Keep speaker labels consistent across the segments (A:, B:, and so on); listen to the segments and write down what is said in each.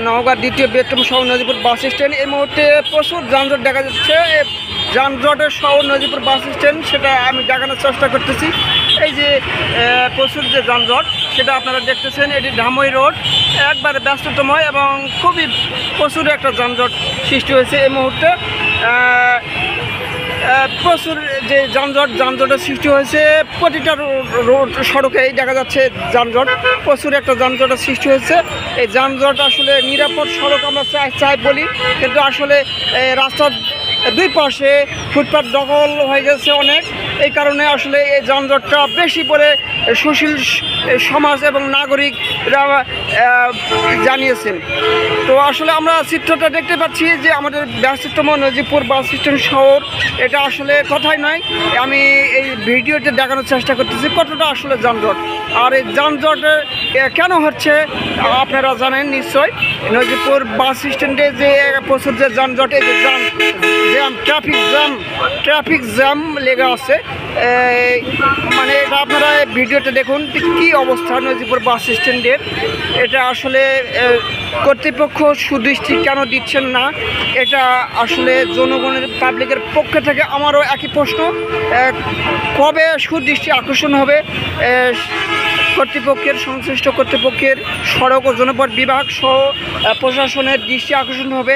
A: নওগাঁ দ্বিতীয় বৃহত্তম শহর নজিপুর বাস স্ট্যান্ড। এই মুহূর্তে প্রচুর যানজট দেখা যাচ্ছে। যানজটের শহর নজিপুর বাস স্ট্যান্ড, সেটা আমি দেখানোর চেষ্টা করতেছি। এই যে প্রচুর যে যানজট, সেটা আপনারা দেখতেছেন। এটি ধামই রোড, একবারে ব্যস্ততময় এবং খুবই প্রচুর একটা যানজট সৃষ্টি হয়েছে এই মুহূর্তে। প্রচুর যে যানজটের সৃষ্টি হয়েছে, প্রতিটা রোড সড়কেই দেখা যাচ্ছে যানজট, প্রচুর একটা যানজটের সৃষ্টি হয়েছে। এই যানজট আসলে নিরাপদ সড়ক আমরা চাই বলি, কিন্তু আসলে রাস্তার দুই পাশে ফুটপাত দখল হয়ে গেছে অনেক। এই কারণে আসলে এই যানজটটা বেশি করে সুশীল সমাজ এবং নাগরিকরা জানিয়েছেন। তো আসলে আমরা চিত্রটা দেখতে পাচ্ছি যে আমাদের ব্যস্ততম নজিপুর বাস স্ট্যান্ড শহর, এটা আসলে কথাই নয়। আমি এই ভিডিওতে দেখানোর চেষ্টা করতেছি কতটা আসলে যানজট। আর এই যানজটে কেন হচ্ছে আপনারা জানেন নিশ্চয়। নজিপুর বাস স্ট্যান্ডে যে প্রচুর যে যানজট, এই যে ট্রাফিক জ্যাম লেগে আছে, মানে এটা আপনারা ভিডিওতে দেখুন কি অবস্থা নজিপুর বাস স্ট্যান্ডের। এটা আসলে কর্তৃপক্ষ সুদৃষ্টি কেন দিচ্ছেন না, এটা আসলে জনগণের পাবলিকের পক্ষ থেকে আমারও একই প্রশ্ন। কবে সুদৃষ্টি আকর্ষণ হবে কর্তৃপক্ষের, সংশ্লিষ্ট কর্তৃপক্ষের, সড়ক ও জনপথ বিভাগ সহ প্রশাসনের দৃষ্টি আকর্ষণ হবে,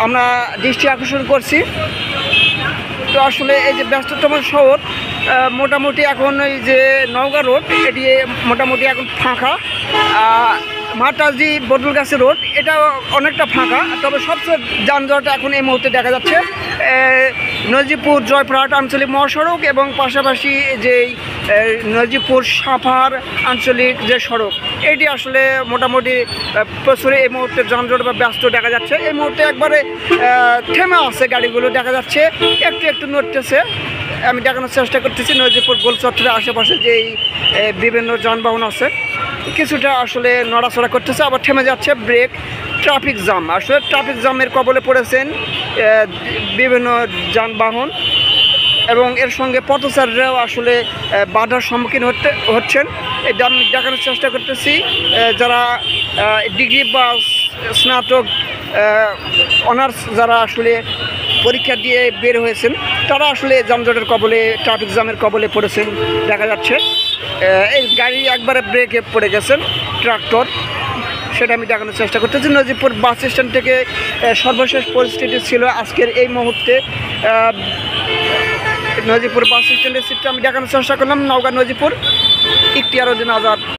A: আমরা দৃষ্টি আকর্ষণ করছি। তো আসলে এই যে ব্যস্ততম শহর, মোটামুটি এখন এই যে নওগাঁ রোড, এটি মোটামুটি এখন ফাঁকা। মাতাজি বদলগাছি রোড, এটা অনেকটা ফাঁকা, তবে সবচেয়ে যানজট এখন এই মুহূর্তে দেখা যাচ্ছে নজিপুর জয়পুরহাট আঞ্চলিক মহাসড়ক এবং পাশাপাশি যেই নজিপুর সাভার আঞ্চলিক যে সড়ক, এটি আসলে মোটামুটি প্রচুর এই মুহূর্তে যানজট বা ব্যস্ত দেখা যাচ্ছে। এই মুহূর্তে একবারে থেমে আছে গাড়িগুলো, দেখা যাচ্ছে একটু একটু নড়তেছে। আমি দেখানোর চেষ্টা করতেছি নজিপুর গোল চত্বরের আশেপাশে যেই বিভিন্ন যানবাহন আছে, কিছুটা আসলে নড়াচড়া করতেছে, আবার থেমে যাচ্ছে। ব্রেক, ট্রাফিক জ্যাম, আসলে ট্রাফিক জ্যামের কবলে পড়েছেন বিভিন্ন যানবাহন এবং এর সঙ্গে পথচারীরাও আসলে বাধার সম্মুখীন হচ্ছেন। এটা আমি দেখানোর চেষ্টা করতেছি। যারা ডিগ্রি বা স্নাতক অনার্স যারা আসলে পরীক্ষা দিয়ে বের হয়েছেন, তারা আসলে যানজটের কবলে, ট্রাফিক জ্যামের কবলে পড়েছেন দেখা যাচ্ছে। এই গাড়ি একবারে ব্রেকে পড়ে গেছেন, ট্রাক্টর, সেটা আমি দেখানোর চেষ্টা করতেছি। নজিপুর বাস স্ট্যান্ড থেকে সর্বশেষ পরিস্থিতি ছিল আজকের এই মুহূর্তে। নজিপুর বাস স্ট্যান্ডের সিটটা আমি দেখানোর চেষ্টা করলাম। নওগাঁ নজিপুর, ইখতিয়ারউদ্দিন আজাদ।